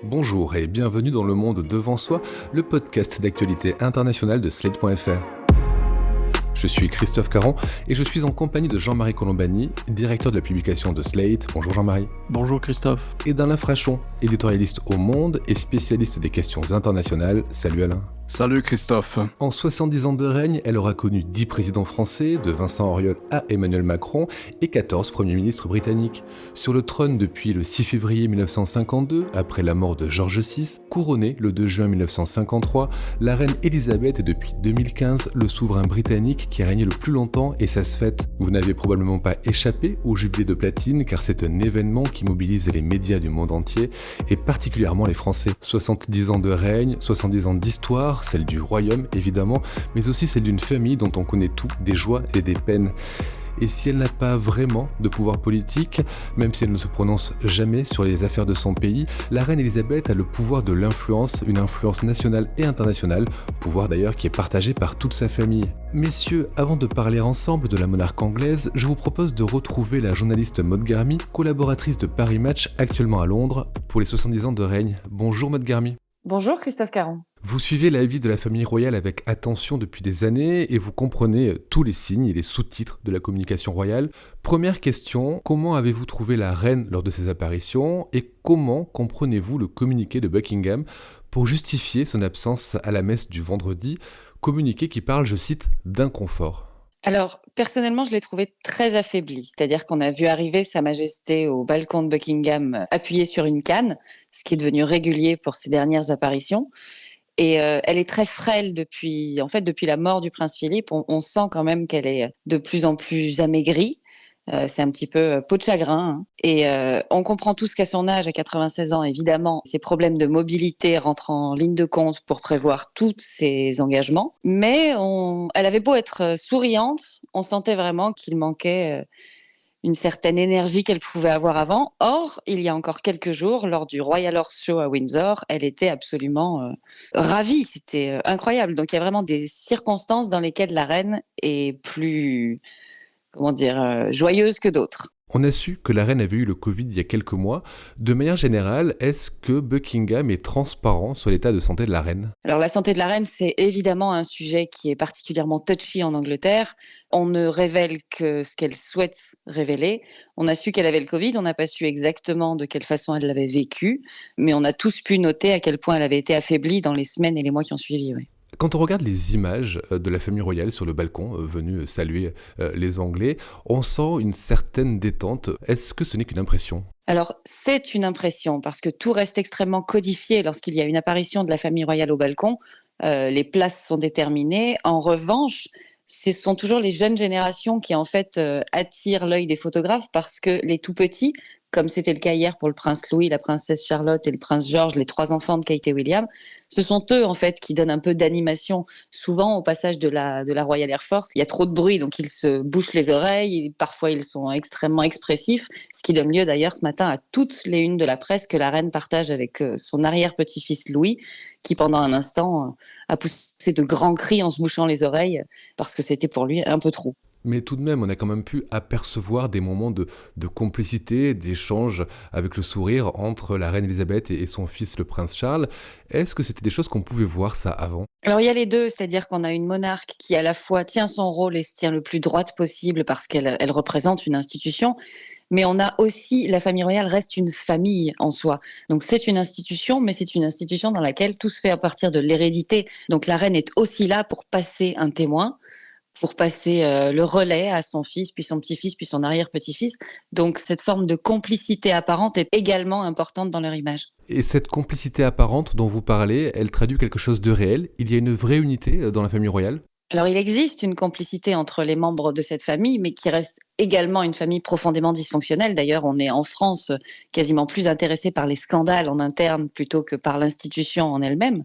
Bonjour et bienvenue dans Le Monde Devant Soi, le podcast d'actualité internationale de Slate.fr. Je suis Christophe Caron et je suis en compagnie de Jean-Marie Colombani, directeur de la publication de Slate. Bonjour Jean-Marie. Bonjour Christophe. Et d'Alain Frachon, éditorialiste au Monde et spécialiste des questions internationales. Salut Alain. Salut Christophe. En 70 ans de règne, elle aura connu 10 présidents français, de Vincent Auriol à Emmanuel Macron, et 14 premiers ministres britanniques. Sur le trône depuis le 6 février 1952, après la mort de George VI, couronnée le 2 juin 1953, la reine Elisabeth est depuis 2015 le souverain britannique qui a régné le plus longtemps et ça se fête. Vous n'avez probablement pas échappé au jubilé de platine car c'est un événement qui mobilise les médias du monde entier et particulièrement les Français. 70 ans de règne, 70 ans d'histoire, celle du royaume évidemment, mais aussi celle d'une famille dont on connaît tout, des joies et des peines. Et si elle n'a pas vraiment de pouvoir politique, même si elle ne se prononce jamais sur les affaires de son pays, la reine Elisabeth a le pouvoir de l'influence, une influence nationale et internationale, pouvoir d'ailleurs qui est partagé par toute sa famille. Messieurs, avant de parler ensemble de la monarque anglaise, je vous propose de retrouver la journaliste Maud Garmy, collaboratrice de Paris Match actuellement à Londres, pour les 70 ans de règne. Bonjour Maud Garmy. Bonjour Christophe Caron. Vous suivez la vie de la famille royale avec attention depuis des années et vous comprenez tous les signes et les sous-titres de la communication royale. Première question, comment avez-vous trouvé la reine lors de ses apparitions et comment comprenez-vous le communiqué de Buckingham pour justifier son absence à la messe du vendredi, communiqué qui parle, je cite, d'inconfort ? Alors, personnellement, je l'ai trouvé très affaibli. C'est-à-dire qu'on a vu arriver Sa Majesté au balcon de Buckingham appuyée sur une canne, ce qui est devenu régulier pour ses dernières apparitions. Et elle est très frêle depuis la mort du prince Philippe. On sent quand même qu'elle est de plus en plus amaigrie. C'est un petit peu peau de chagrin. Hein. Et on comprend tous qu'à son âge, à 96 ans, évidemment, ses problèmes de mobilité rentrent en ligne de compte pour prévoir tous ses engagements. Mais elle avait beau être souriante, on sentait vraiment qu'il manquait une certaine énergie qu'elle pouvait avoir avant. Or, il y a encore quelques jours, lors du Royal Horse Show à Windsor, elle était absolument ravie. C'était incroyable. Donc, il y a vraiment des circonstances dans lesquelles la reine est plus, joyeuse que d'autres. On a su que la reine avait eu le Covid il y a quelques mois. De manière générale, est-ce que Buckingham est transparent sur l'état de santé de la reine ? Alors la santé de la reine, c'est évidemment un sujet qui est particulièrement touchy en Angleterre. On ne révèle que ce qu'elle souhaite révéler. On a su qu'elle avait le Covid, on n'a pas su exactement de quelle façon elle l'avait vécu, mais on a tous pu noter à quel point elle avait été affaiblie dans les semaines et les mois qui ont suivi. Oui. Quand on regarde les images de la famille royale sur le balcon, venus saluer les Anglais, on sent une certaine détente. Est-ce que ce n'est qu'une impression ? Alors, c'est une impression, parce que tout reste extrêmement codifié lorsqu'il y a une apparition de la famille royale au balcon. Les places sont déterminées. En revanche, ce sont toujours les jeunes générations qui, en fait, attirent l'œil des photographes, parce que les tout-petits, comme c'était le cas hier pour le prince Louis, la princesse Charlotte et le prince George, les 3 enfants de Kate et William, ce sont eux, en fait, qui donnent un peu d'animation. Souvent, au passage de la Royal Air Force, il y a trop de bruit, donc ils se bouchent les oreilles. Parfois, ils sont extrêmement expressifs, ce qui donne lieu d'ailleurs ce matin à toutes les unes de la presse que la reine partage avec son arrière-petit-fils Louis, qui pendant un instant a poussé de grands cris en se bouchant les oreilles, parce que c'était pour lui un peu trop. Mais tout de même, on a quand même pu apercevoir des moments de complicité, d'échange avec le sourire entre la reine Elisabeth et son fils, le prince Charles. Est-ce que c'était des choses qu'on pouvait voir ça avant ? Alors il y a les deux, c'est-à-dire qu'on a une monarque qui à la fois tient son rôle et se tient le plus droite possible parce qu'elle représente une institution, mais on a aussi, la famille royale reste une famille en soi. Donc c'est une institution, mais c'est une institution dans laquelle tout se fait à partir de l'hérédité. Donc la reine est aussi là pour passer un témoin, pour passer le relais à son fils, puis son petit-fils, puis son arrière-petit-fils. Donc cette forme de complicité apparente est également importante dans leur image. Et cette complicité apparente dont vous parlez, elle traduit quelque chose de réel ? Il y a une vraie unité dans la famille royale ? Alors il existe une complicité entre les membres de cette famille, mais qui reste également une famille profondément dysfonctionnelle. D'ailleurs, on est en France quasiment plus intéressé par les scandales en interne plutôt que par l'institution en elle-même.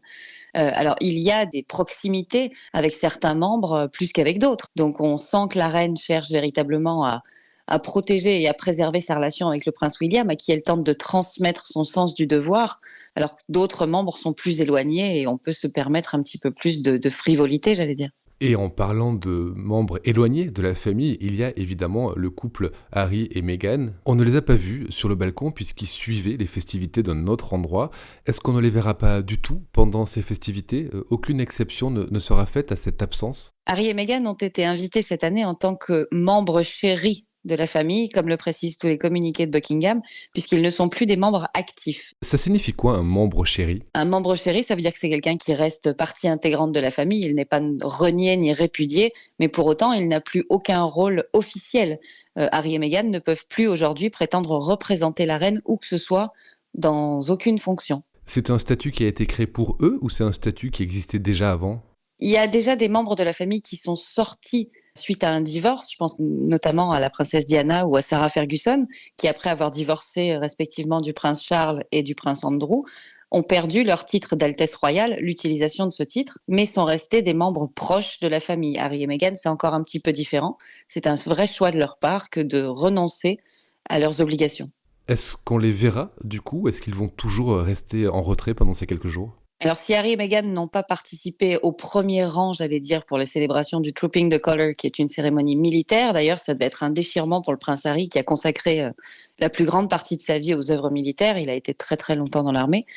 Alors, il y a des proximités avec certains membres plus qu'avec d'autres. Donc, on sent que la reine cherche véritablement à protéger et à préserver sa relation avec le prince William, à qui elle tente de transmettre son sens du devoir, alors que d'autres membres sont plus éloignés et on peut se permettre un petit peu plus de frivolité, j'allais dire. Et en parlant de membres éloignés de la famille, il y a évidemment le couple Harry et Meghan. On ne les a pas vus sur le balcon puisqu'ils suivaient les festivités d'un autre endroit. Est-ce qu'on ne les verra pas du tout pendant ces festivités? Aucune exception ne sera faite à cette absence? Harry et Meghan ont été invités cette année en tant que membres chéris de la famille, comme le précisent tous les communiqués de Buckingham, puisqu'ils ne sont plus des membres actifs. Ça signifie quoi un membre chéri? Un membre chéri, ça veut dire que c'est quelqu'un qui reste partie intégrante de la famille. Il n'est pas renié ni répudié, mais pour autant, il n'a plus aucun rôle officiel. Harry et Meghan ne peuvent plus aujourd'hui prétendre représenter la reine où que ce soit dans aucune fonction. C'est un statut qui a été créé pour eux ou c'est un statut qui existait déjà avant? Il y a déjà des membres de la famille qui sont sortis suite à un divorce. Je pense notamment à la princesse Diana ou à Sarah Ferguson, qui après avoir divorcé respectivement du prince Charles et du prince Andrew, ont perdu leur titre d'Altesse royale, l'utilisation de ce titre, mais sont restés des membres proches de la famille. Harry et Meghan, c'est encore un petit peu différent. C'est un vrai choix de leur part que de renoncer à leurs obligations. Est-ce qu'on les verra du coup? Est-ce qu'ils vont toujours rester en retrait pendant ces quelques jours? Alors, si Harry et Meghan n'ont pas participé au premier rang, j'allais dire, pour les célébrations du Trooping the Colour, qui est une cérémonie militaire, d'ailleurs, ça devait être un déchirement pour le prince Harry, qui a consacré la plus grande partie de sa vie aux œuvres militaires. Il a été très très longtemps dans l'armée.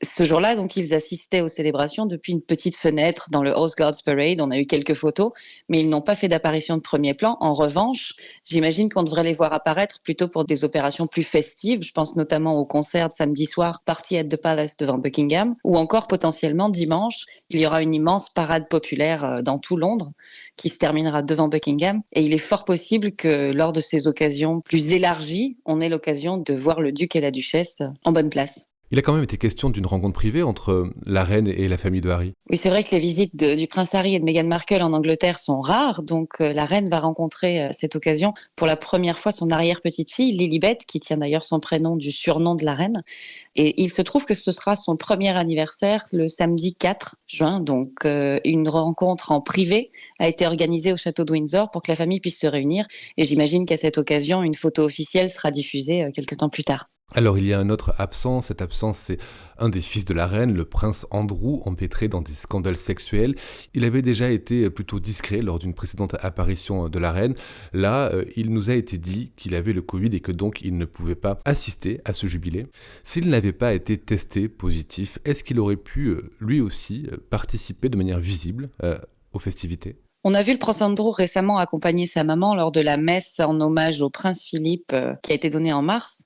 Ce jour-là, donc, ils assistaient aux célébrations depuis une petite fenêtre dans le Horse Guards Parade. On a eu quelques photos, mais ils n'ont pas fait d'apparition de premier plan. En revanche, j'imagine qu'on devrait les voir apparaître plutôt pour des opérations plus festives. Je pense notamment au concert de samedi soir, Party at the Palace devant Buckingham, ou encore potentiellement dimanche, il y aura une immense parade populaire dans tout Londres qui se terminera devant Buckingham. Et il est fort possible que lors de ces occasions plus élargies, on ait l'occasion de voir le duc et la duchesse en bonne place. Il a quand même été question d'une rencontre privée entre la reine et la famille de Harry. Oui, c'est vrai que les visites du prince Harry et de Meghan Markle en Angleterre sont rares, donc la reine va rencontrer à cette occasion pour la première fois son arrière-petite-fille, Lilibet, qui tient d'ailleurs son prénom du surnom de la reine. Et il se trouve que ce sera son premier anniversaire le samedi 4 juin, donc une rencontre en privé a été organisée au château de Windsor pour que la famille puisse se réunir. Et j'imagine qu'à cette occasion, une photo officielle sera diffusée quelques temps plus tard. Alors il y a un autre absent, cette absence c'est un des fils de la reine, le prince Andrew, empêtré dans des scandales sexuels. Il avait déjà été plutôt discret lors d'une précédente apparition de la reine. Là, il nous a été dit qu'il avait le Covid et que donc il ne pouvait pas assister à ce jubilé. S'il n'avait pas été testé positif, est-ce qu'il aurait pu lui aussi participer de manière visible aux festivités? On a vu le prince Andrew récemment accompagner sa maman lors de la messe en hommage au prince Philippe qui a été donnée en mars.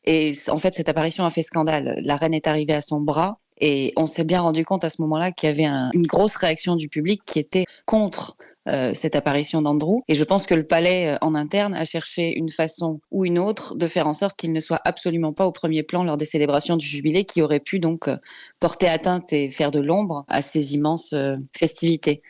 Et en fait, cette apparition a fait scandale. La reine est arrivée à son bras et on s'est bien rendu compte à ce moment-là qu'il y avait une grosse réaction du public qui était contre cette apparition d'Andrew. Et je pense que le palais en interne a cherché une façon ou une autre de faire en sorte qu'il ne soit absolument pas au premier plan lors des célébrations du jubilé qui aurait pu donc porter atteinte et faire de l'ombre à ces immenses festivités.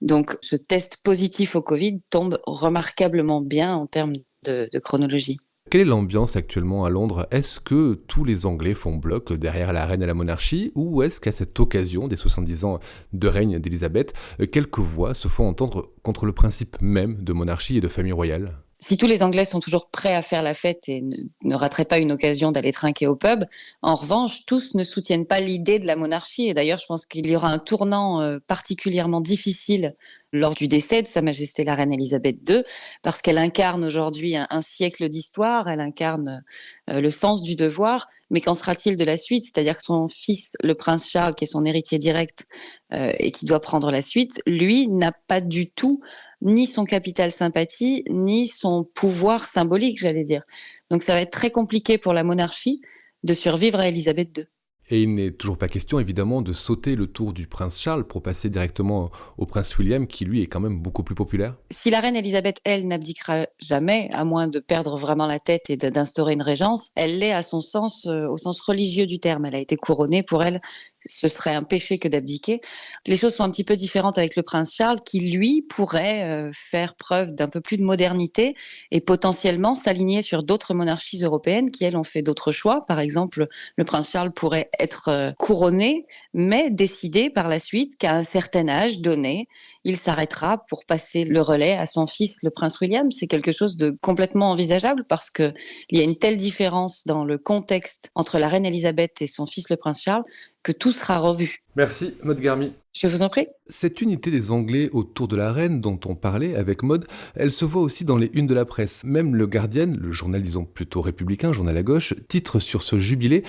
Donc ce test positif au Covid tombe remarquablement bien en termes de chronologie. Quelle est l'ambiance actuellement à Londres? Est-ce que tous les Anglais font bloc derrière la reine et la monarchie ou est-ce qu'à cette occasion des 70 ans de règne d'Élisabeth, quelques voix se font entendre contre le principe même de monarchie et de famille royale? Si tous les Anglais sont toujours prêts à faire la fête et ne rateraient pas une occasion d'aller trinquer au pub, en revanche, tous ne soutiennent pas l'idée de la monarchie. Et d'ailleurs, je pense qu'il y aura un tournant particulièrement difficile lors du décès de Sa Majesté la Reine Elisabeth II, parce qu'elle incarne aujourd'hui un siècle d'histoire, elle incarne le sens du devoir, mais qu'en sera-t-il de la suite? C'est-à-dire que son fils, le prince Charles, qui est son héritier direct et qui doit prendre la suite, lui n'a pas du tout ni son capital sympathie, ni son pouvoir symbolique, j'allais dire. Donc ça va être très compliqué pour la monarchie de survivre à Elisabeth II. Et il n'est toujours pas question, évidemment, de sauter le tour du prince Charles pour passer directement au prince William, qui lui est quand même beaucoup plus populaire. Si la reine Elisabeth, elle, n'abdiquera jamais, à moins de perdre vraiment la tête et d'instaurer une régence, elle l'est à son sens, au sens religieux du terme. Elle a été couronnée. Pour elle, ce serait un péché que d'abdiquer. Les choses sont un petit peu différentes avec le prince Charles, qui, lui, pourrait faire preuve d'un peu plus de modernité et potentiellement s'aligner sur d'autres monarchies européennes qui, elles, ont fait d'autres choix. Par exemple, le prince Charles pourrait être couronné, mais décider par la suite qu'à un certain âge donné, il s'arrêtera pour passer le relais à son fils, le prince William. C'est quelque chose de complètement envisageable parce qu'il y a une telle différence dans le contexte entre la reine Elisabeth et son fils, le prince Charles, que tout sera revu. Merci, Maud Garmy. Je vous en prie. Cette unité des Anglais autour de la reine dont on parlait avec Maud, elle se voit aussi dans les unes de la presse. Même le Guardian, le journal disons plutôt républicain, journal à gauche, titre sur ce jubilé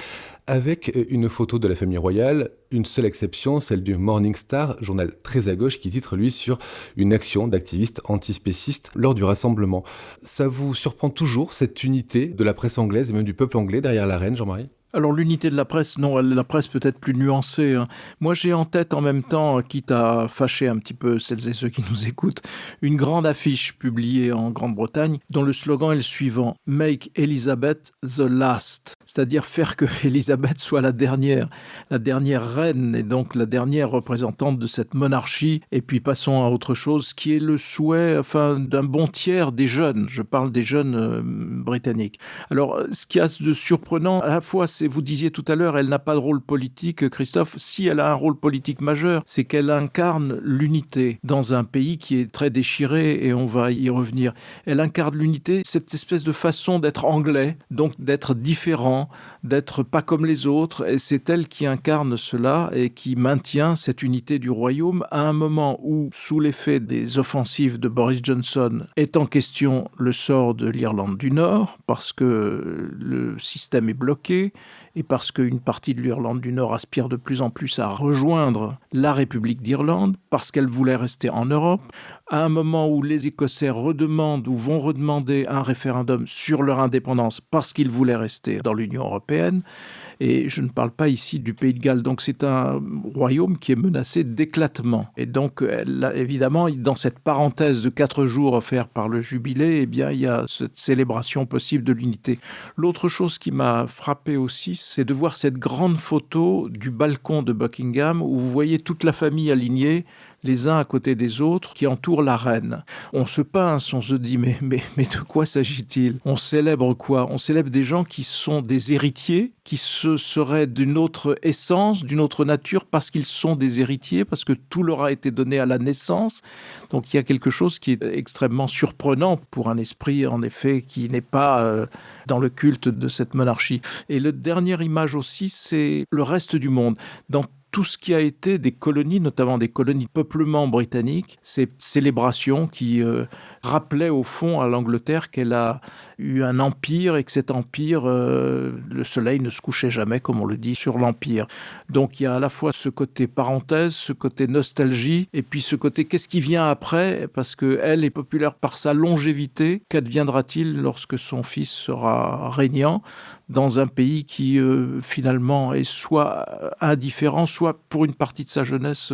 avec une photo de la famille royale, une seule exception, celle du Morning Star, journal très à gauche qui titre lui sur une action d'activistes antispécistes lors du rassemblement. Ça vous surprend toujours cette unité de la presse anglaise et même du peuple anglais derrière la reine, Jean-Marie ? Alors l'unité de la presse, non, la presse peut être plus nuancée. Moi j'ai en tête en même temps, quitte à fâcher un petit peu celles et ceux qui nous écoutent, une grande affiche publiée en Grande-Bretagne dont le slogan est le suivant: « Make Elizabeth the last », c'est-à-dire faire que Elizabeth soit la dernière reine et donc la dernière représentante de cette monarchie. Et puis passons à autre chose, qui est le souhait d'un bon tiers des jeunes. Je parle des jeunes britanniques. Alors ce qu'il y a de surprenant, à la fois vous disiez tout à l'heure, elle n'a pas de rôle politique, Christophe. Si elle a un rôle politique majeur, c'est qu'elle incarne l'unité dans un pays qui est très déchiré et on va y revenir. Elle incarne l'unité, cette espèce de façon d'être anglais, donc d'être différent, d'être pas comme les autres. Et c'est elle qui incarne cela et qui maintient cette unité du royaume à un moment où, sous l'effet des offensives de Boris Johnson, est en question le sort de l'Irlande du Nord, parce que le système est bloqué, et parce qu'une partie de l'Irlande du Nord aspire de plus en plus à rejoindre la République d'Irlande, parce qu'elle voulait rester en Europe, à un moment où les Écossais redemandent ou vont redemander un référendum sur leur indépendance parce qu'ils voulaient rester dans l'Union européenne. Et je ne parle pas ici du Pays de Galles. Donc c'est un royaume qui est menacé d'éclatement. Et donc évidemment, dans cette parenthèse de 4 jours offerte par le jubilé, eh bien, il y a cette célébration possible de l'unité. L'autre chose qui m'a frappé aussi, c'est de voir cette grande photo du balcon de Buckingham où vous voyez toute la famille alignée, les uns à côté des autres, qui entourent la reine. On se pince, on se dit, mais de quoi s'agit-il ? On célèbre quoi ? On célèbre des gens qui sont des héritiers, qui seraient d'une autre essence, d'une autre nature, parce qu'ils sont des héritiers, parce que tout leur a été donné à la naissance. Donc il y a quelque chose qui est extrêmement surprenant pour un esprit, en effet, qui n'est pas dans le culte de cette monarchie. Et la dernière image aussi, c'est le reste du monde. Dans tout ce qui a été des colonies, notamment des colonies de peuplement britanniques, ces célébrations qui rappelaient au fond à l'Angleterre qu'elle a eu un empire et que cet empire, le soleil ne se couchait jamais, comme on le dit, sur l'empire. Donc il y a à la fois ce côté parenthèse, ce côté nostalgie, et puis ce côté qu'est-ce qui vient après, parce qu'elle est populaire par sa longévité. Qu'adviendra-t-il lorsque son fils sera régnant dans un pays qui finalement est soit indifférent, soit pour une partie de sa jeunesse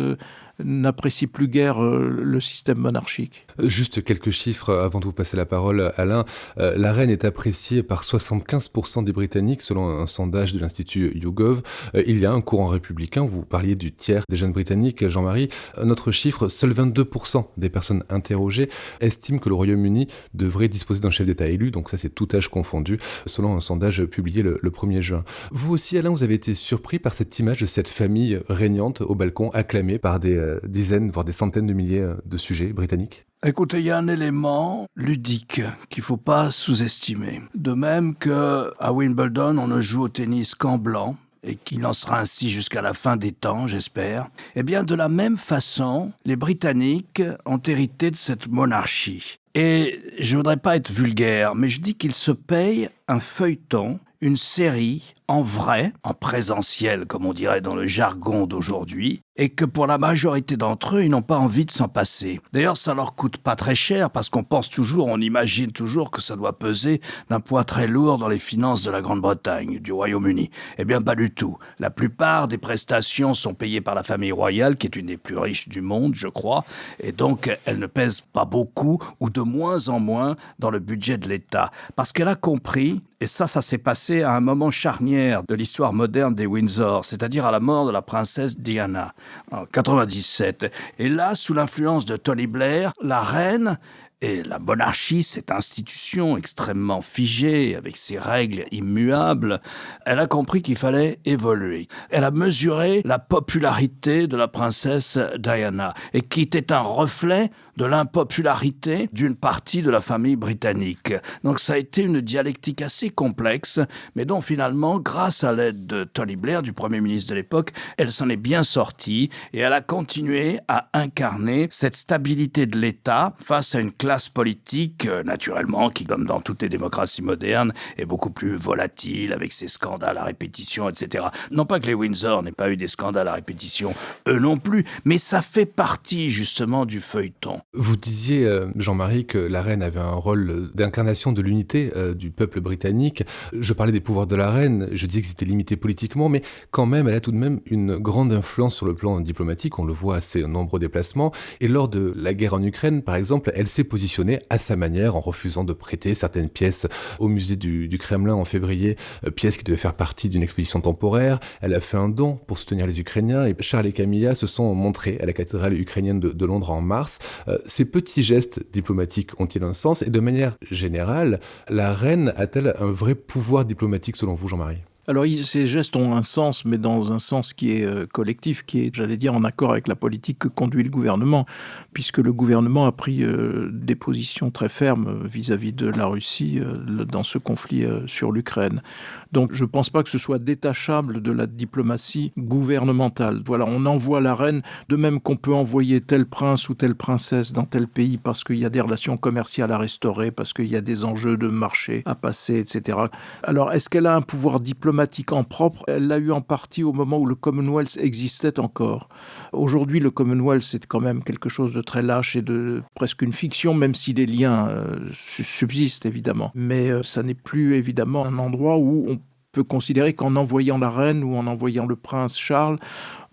n'apprécie plus guère le système monarchique. Juste quelques chiffres avant de vous passer la parole, Alain. La reine est appréciée par 75% des Britanniques, selon un sondage de l'Institut YouGov. Il y a un courant républicain, vous parliez du tiers des jeunes Britanniques, Jean-Marie. Notre chiffre, seuls 22% des personnes interrogées estiment que le Royaume-Uni devrait disposer d'un chef d'État élu, donc ça c'est tout âge confondu, selon un sondage publié le 1er juin. Vous aussi, Alain, vous avez été surpris par cette image de cette famille régnante au balcon, acclamée par des dizaines, voire des centaines de milliers de sujets britanniques? Écoutez, il y a un élément ludique qu'il ne faut pas sous-estimer. De même qu'à Wimbledon, on ne joue au tennis qu'en blanc, et qu'il en sera ainsi jusqu'à la fin des temps, j'espère. Eh bien, de la même façon, les Britanniques ont hérité de cette monarchie. Et je ne voudrais pas être vulgaire, mais je dis qu'ils se payent un feuilleton, une série en vrai, en présentiel, comme on dirait dans le jargon d'aujourd'hui, et que pour la majorité d'entre eux, ils n'ont pas envie de s'en passer. D'ailleurs, ça leur coûte pas très cher, parce qu'on pense toujours, on imagine toujours que ça doit peser d'un poids très lourd dans les finances de la Grande-Bretagne, du Royaume-Uni. Eh bien, pas du tout. La plupart des prestations sont payées par la famille royale, qui est une des plus riches du monde, je crois, et donc elles ne pèsent pas beaucoup, ou de moins en moins, dans le budget de l'État. Parce qu'elle a compris, et ça s'est passé à un moment charnière de l'histoire moderne des Windsor, c'est-à-dire à la mort de la princesse Diana, en 97. Et là, sous l'influence de Tony Blair, la reine Et la monarchie, cette institution extrêmement figée, avec ses règles immuables, elle a compris qu'il fallait évoluer. Elle a mesuré la popularité de la princesse Diana, et qui était un reflet de l'impopularité d'une partie de la famille britannique. Donc ça a été une dialectique assez complexe, mais dont finalement, grâce à l'aide de Tony Blair, du Premier ministre de l'époque, elle s'en est bien sortie et elle a continué à incarner cette stabilité de l'État face à une classe politique, naturellement, qui, comme dans toutes les démocraties modernes, est beaucoup plus volatile, avec ses scandales à répétition, etc. Non pas que les Windsor n'aient pas eu des scandales à répétition, eux non plus, mais ça fait partie justement du feuilleton. Vous disiez, Jean-Marie, que la reine avait un rôle d'incarnation de l'unité du peuple britannique. Je parlais des pouvoirs de la reine, je disais que c'était limité politiquement, mais quand même, elle a tout de même une grande influence sur le plan diplomatique, on le voit à ses nombreux déplacements. Et lors de la guerre en Ukraine, par exemple, elle s'est positionnée à sa manière en refusant de prêter certaines pièces au musée du Kremlin en février, pièces qui devaient faire partie d'une exposition temporaire. Elle a fait un don pour soutenir les Ukrainiens et Charles et Camilla se sont montrés à la cathédrale ukrainienne de Londres en mars. Ces petits gestes diplomatiques ont-ils un sens? Et de manière générale, la reine a-t-elle un vrai pouvoir diplomatique selon vous, Jean-Marie? Alors, ces gestes ont un sens, mais dans un sens qui est collectif, qui est, j'allais dire, en accord avec la politique que conduit le gouvernement, puisque le gouvernement a pris des positions très fermes vis-à-vis de la Russie dans ce conflit sur l'Ukraine. Donc, je ne pense pas que ce soit détachable de la diplomatie gouvernementale. Voilà, on envoie la reine, de même qu'on peut envoyer tel prince ou telle princesse dans tel pays parce qu'il y a des relations commerciales à restaurer, parce qu'il y a des enjeux de marché à passer, etc. Alors, est-ce qu'elle a un pouvoir diplomatique en propre? Elle l'a eu en partie au moment où le Commonwealth existait encore. Aujourd'hui, le Commonwealth, c'est quand même quelque chose de très lâche et de presque une fiction, même si des liens subsistent, évidemment. Mais ça n'est plus, évidemment, un endroit où on peut considérer qu'en envoyant la reine ou en envoyant le prince Charles,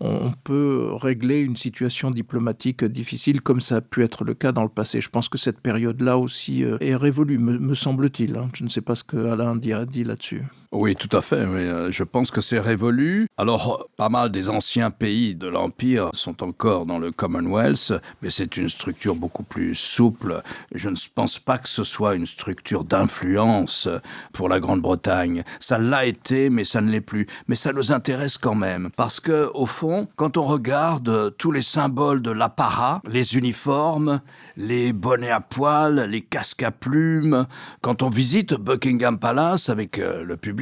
on peut régler une situation diplomatique difficile comme ça a pu être le cas dans le passé. Je pense que cette période-là aussi est révolue, me semble-t-il. Je ne sais pas ce que Alain dit là-dessus. Oui, tout à fait. Mais je pense que c'est révolu. Alors, pas mal des anciens pays de l'Empire sont encore dans le Commonwealth, mais c'est une structure beaucoup plus souple. Je ne pense pas que ce soit une structure d'influence pour la Grande-Bretagne. Ça l'a été, mais ça ne l'est plus. Mais ça nous intéresse quand même, parce que, au fond, quand on regarde tous les symboles de l'apparat, les uniformes, les bonnets à poil, les casques à plumes, quand on visite Buckingham Palace avec le public,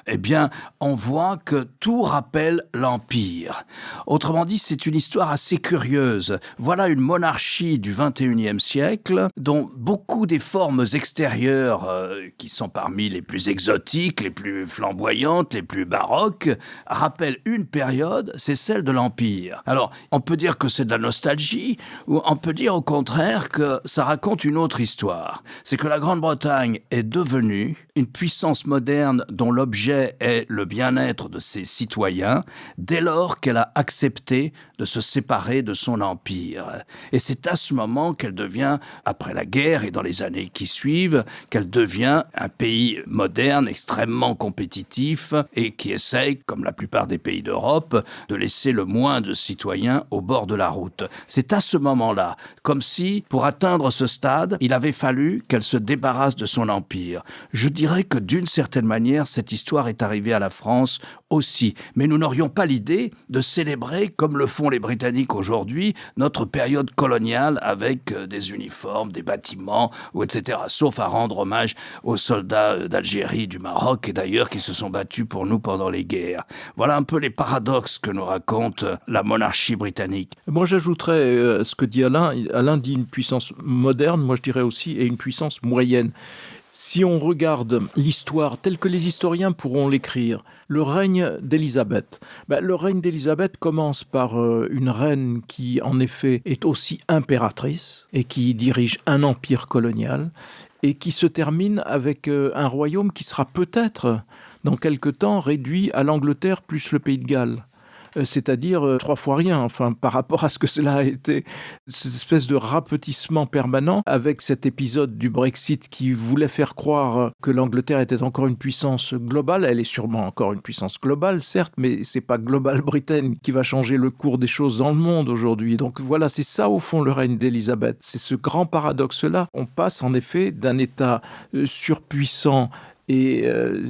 eh bien, on voit que tout rappelle l'Empire. Autrement dit, c'est une histoire assez curieuse. Voilà une monarchie du XXIe siècle dont beaucoup des formes extérieures, qui sont parmi les plus exotiques, les plus flamboyantes, les plus baroques, rappellent une période, c'est celle de l'Empire. Alors, on peut dire que c'est de la nostalgie, ou on peut dire au contraire que ça raconte une autre histoire. C'est que la Grande-Bretagne est devenue une puissance moderne dont l'objet est le bien-être de ses citoyens, dès lors qu'elle a accepté de se séparer de son empire. Et c'est à ce moment qu'elle devient, après la guerre et dans les années qui suivent, qu'elle devient un pays moderne, extrêmement compétitif, et qui essaye, comme la plupart des pays d'Europe, de laisser le moins de citoyens au bord de la route. C'est à ce moment-là, comme si, pour atteindre ce stade, il avait fallu qu'elle se débarrasse de son empire. Je dirais que d'une certaine manière, cette histoire est arrivée à la France aussi. Mais nous n'aurions pas l'idée de célébrer, comme le font les Britanniques aujourd'hui, notre période coloniale avec des uniformes, des bâtiments, etc. Sauf à rendre hommage aux soldats d'Algérie, du Maroc et d'ailleurs qui se sont battus pour nous pendant les guerres. Voilà un peu les paradoxes que nous raconte la monarchie britannique. Moi, j'ajouterais ce que dit Alain. Alain dit une puissance moderne, moi je dirais aussi, et une puissance moyenne. Si on regarde l'histoire telle que les historiens pourront l'écrire, le règne d'Élisabeth. Le règne d'Élisabeth commence par une reine qui, en effet, est aussi impératrice et qui dirige un empire colonial et qui se termine avec un royaume qui sera peut-être, dans quelque temps, réduit à l'Angleterre plus le Pays de Galles. c'est-à-dire 3 fois rien, enfin, par rapport à ce que cela a été. Cette espèce de rapetissement permanent avec cet épisode du Brexit qui voulait faire croire que l'Angleterre était encore une puissance globale. Elle est sûrement encore une puissance globale, certes, mais c'est pas Global Britain qui va changer le cours des choses dans le monde aujourd'hui. Donc voilà, c'est ça au fond le règne d'Élisabeth. C'est ce grand paradoxe-là. On passe en effet d'un État surpuissant et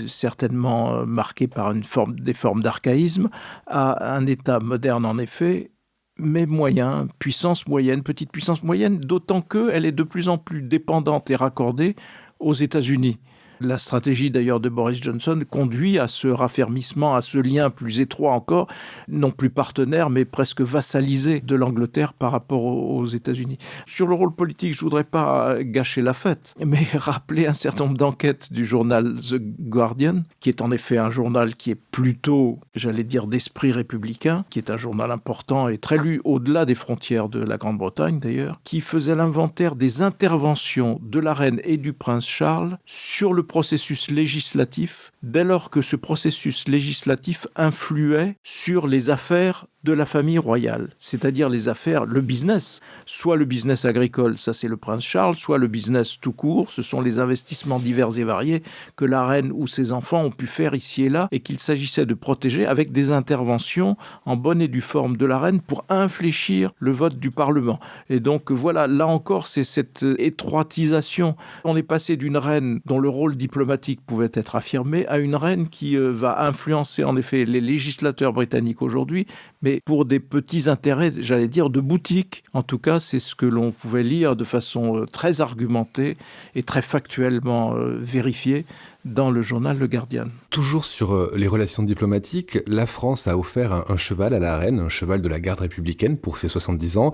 certainement marqué par des formes d'archaïsme, à un État moderne en effet, mais moyen, puissance moyenne, petite puissance moyenne, d'autant qu'elle est de plus en plus dépendante et raccordée aux États-Unis. La stratégie d'ailleurs de Boris Johnson conduit à ce raffermissement, à ce lien plus étroit encore, non plus partenaire, mais presque vassalisé de l'Angleterre par rapport aux États-Unis. Sur le rôle politique, je ne voudrais pas gâcher la fête, mais rappeler un certain nombre d'enquêtes du journal The Guardian, qui est en effet un journal qui est plutôt, j'allais dire, d'esprit républicain, qui est un journal important et très lu au-delà des frontières de la Grande-Bretagne d'ailleurs, qui faisait l'inventaire des interventions de la reine et du prince Charles sur le processus législatif, dès lors que ce processus législatif influait sur les affaires de la famille royale, c'est-à-dire les affaires, le business, soit le business agricole, ça c'est le prince Charles, soit le business tout court, ce sont les investissements divers et variés que la reine ou ses enfants ont pu faire ici et là et qu'il s'agissait de protéger avec des interventions en bonne et due forme de la reine pour infléchir le vote du Parlement. Et donc voilà, là encore, c'est cette étroitisation. On est passé d'une reine dont le rôle diplomatique pouvait être affirmé à une reine qui va influencer en effet les législateurs britanniques aujourd'hui, mais pour des petits intérêts, j'allais dire, de boutique. En tout cas, c'est ce que l'on pouvait lire de façon très argumentée et très factuellement vérifiée dans le journal Le Guardian. Toujours sur les relations diplomatiques, la France a offert un cheval à la reine, un cheval de la garde républicaine pour ses 70 ans.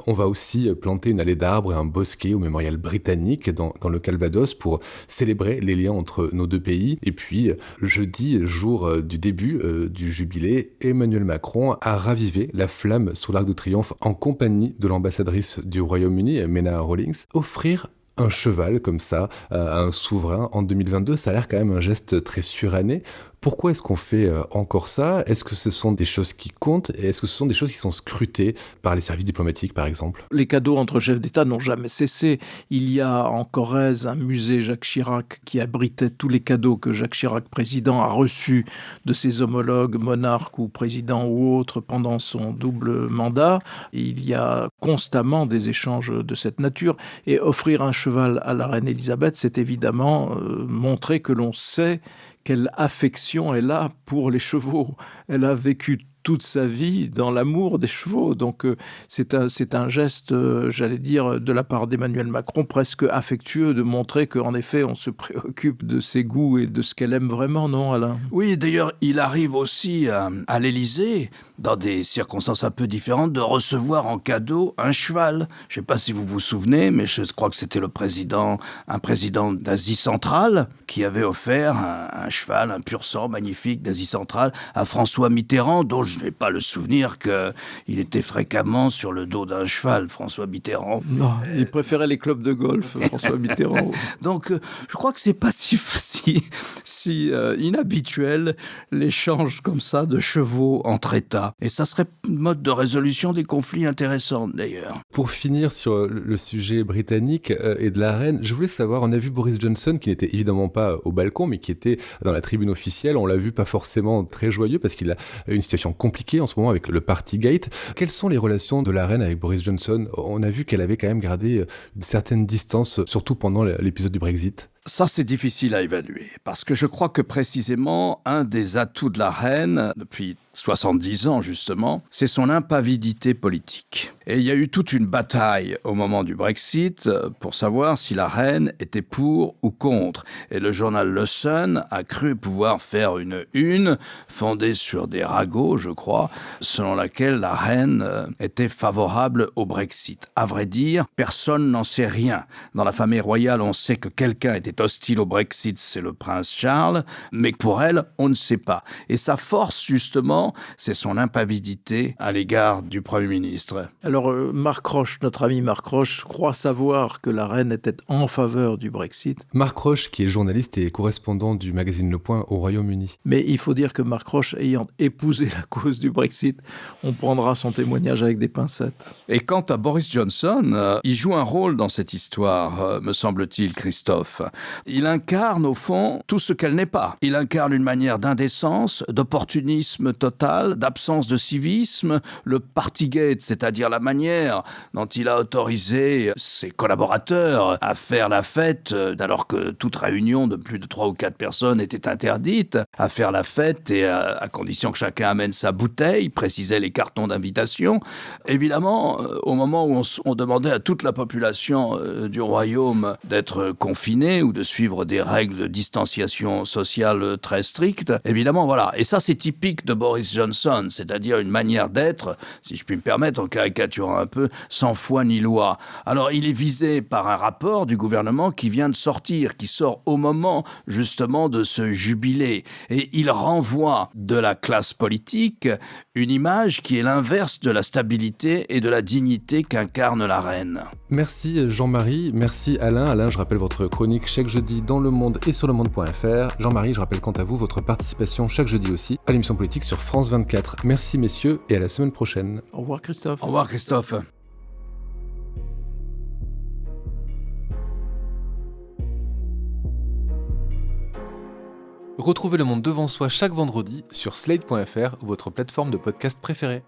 On va aussi planter une allée d'arbres et un bosquet au mémorial britannique dans le Calvados pour célébrer les liens entre nos deux pays. Et puis, jeudi, jour du début du jubilé, Emmanuel Macron a ravivé la flamme sur l'Arc de Triomphe en compagnie de l'ambassadrice du Royaume-Uni, Mena Rawlings. Offrir un cheval comme ça à un souverain en 2022, ça a l'air quand même un geste très suranné. Pourquoi est-ce qu'on fait encore ça ? Est-ce que ce sont des choses qui comptent et est-ce que ce sont des choses qui sont scrutées par les services diplomatiques, par exemple ? Les cadeaux entre chefs d'État n'ont jamais cessé. Il y a en Corrèze un musée Jacques Chirac qui abritait tous les cadeaux que Jacques Chirac, président, a reçus de ses homologues, monarques ou présidents ou autres pendant son double mandat. Il y a constamment des échanges de cette nature. Et offrir un cheval à la reine Elisabeth, c'est évidemment montrer que l'on sait quelle affection elle a pour les chevaux. Elle a vécu toute sa vie dans l'amour des chevaux. Donc c'est un geste, j'allais dire, de la part d'Emmanuel Macron, presque affectueux, de montrer qu'en effet, on se préoccupe de ses goûts et de ce qu'elle aime vraiment, non, Alain ? Oui, d'ailleurs, il arrive aussi à l'Élysée, dans des circonstances un peu différentes, de recevoir en cadeau un cheval. Je ne sais pas si vous vous souvenez, mais je crois que c'était un président d'Asie centrale, qui avait offert un cheval, un pur sang magnifique d'Asie centrale, à François Mitterrand, dont je n'ai pas le souvenir qu'il était fréquemment sur le dos d'un cheval, François Mitterrand. Non, il préférait les clubs de golf, François Mitterrand. Donc, je crois que c'est pas si inhabituel, l'échange comme ça de chevaux entre États. Et ça serait un mode de résolution des conflits intéressante, d'ailleurs. Pour finir sur le sujet britannique et de la reine, je voulais savoir, on a vu Boris Johnson, qui n'était évidemment pas au balcon, mais qui était dans la tribune officielle. On l'a vu pas forcément très joyeux, parce qu'il a une situation compliquée en ce moment avec le Partygate. Quelles sont les relations de la reine avec Boris Johnson ? On a vu qu'elle avait quand même gardé une certaine distance, surtout pendant l'épisode du Brexit. Ça, c'est difficile à évaluer, parce que je crois que précisément, un des atouts de la reine, depuis 70 ans justement, c'est son impavidité politique. Et il y a eu toute une bataille au moment du Brexit pour savoir si la reine était pour ou contre. Et le journal Le Sun a cru pouvoir faire une une fondée sur des ragots, je crois, selon laquelle la reine était favorable au Brexit. À vrai dire, personne n'en sait rien. Dans la famille royale, on sait que quelqu'un était est hostile au Brexit, c'est le prince Charles, mais pour elle, on ne sait pas. Et sa force, justement, c'est son impavidité à l'égard du Premier ministre. Alors, Marc Roche, notre ami Marc Roche, croit savoir que la reine était en faveur du Brexit. Marc Roche, qui est journaliste et correspondant du magazine Le Point au Royaume-Uni. Mais il faut dire que Marc Roche, ayant épousé la cause du Brexit, on prendra son témoignage avec des pincettes. Et quant à Boris Johnson, il joue un rôle dans cette histoire, me semble-t-il, Christophe. Il incarne, au fond, tout ce qu'elle n'est pas. Il incarne une manière d'indécence, d'opportunisme total, d'absence de civisme, le partygate, c'est-à-dire la manière dont il a autorisé ses collaborateurs à faire la fête, alors que toute réunion de plus de 3 ou 4 personnes était interdite, à faire la fête et à condition que chacun amène sa bouteille, précisait les cartons d'invitation. Évidemment, au moment où on demandait à toute la population du royaume d'être confinée ou de suivre des règles de distanciation sociale très strictes, évidemment, voilà. Et ça, c'est typique de Boris Johnson, c'est-à-dire une manière d'être, si je puis me permettre, en caricaturant un peu, sans foi ni loi. Alors, il est visé par un rapport du gouvernement qui vient de sortir, qui sort au moment, justement, de ce jubilé. Et il renvoie de la classe politique une image qui est l'inverse de la stabilité et de la dignité qu'incarne la reine. Merci Jean-Marie, merci Alain. Alain, je rappelle votre chronique chaque jeudi dans Le Monde et sur lemonde.fr. Jean-Marie, je rappelle quant à vous votre participation chaque jeudi aussi à l'émission politique sur France 24. Merci messieurs et à la semaine prochaine. Au revoir Christophe. Au revoir Christophe. Retrouvez Le Monde devant soi chaque vendredi sur slate.fr ou votre plateforme de podcast préférée.